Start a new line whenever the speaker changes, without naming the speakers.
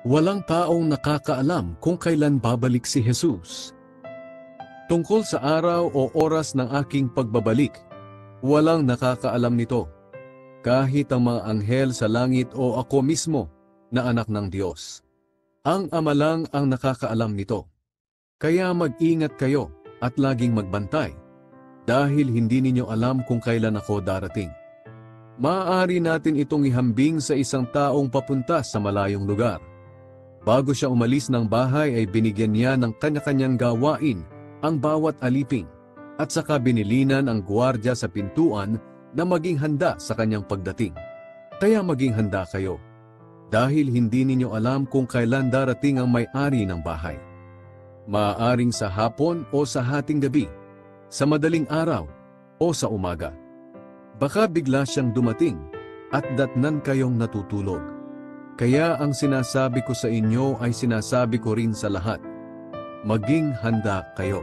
Walang taong nakakaalam kung kailan babalik si Jesus. Tungkol sa araw o oras ng aking pagbabalik, walang nakakaalam nito. Kahit ang mga anghel sa langit o ako mismo na anak ng Diyos. Ang Ama lang ang nakakaalam nito. Kaya mag-ingat kayo at laging magbantay dahil hindi ninyo alam kung kailan ako darating. Maaari natin itong ihambing sa isang taong papunta sa malayong lugar. Bago siya umalis ng bahay ay binigyan niya ng kanya-kanyang gawain ang bawat aliping at saka binilinan ang gwardiya sa pintuan na maging handa sa kanyang pagdating. Kaya maging handa kayo dahil hindi ninyo alam kung kailan darating ang may-ari ng bahay. Maaaring sa hapon o sa hating gabi, sa madaling araw o sa umaga. Baka bigla siyang dumating at datnan kayong natutulog. Kaya ang sinasabi ko sa inyo ay sinasabi ko rin sa lahat. Maging handa kayo.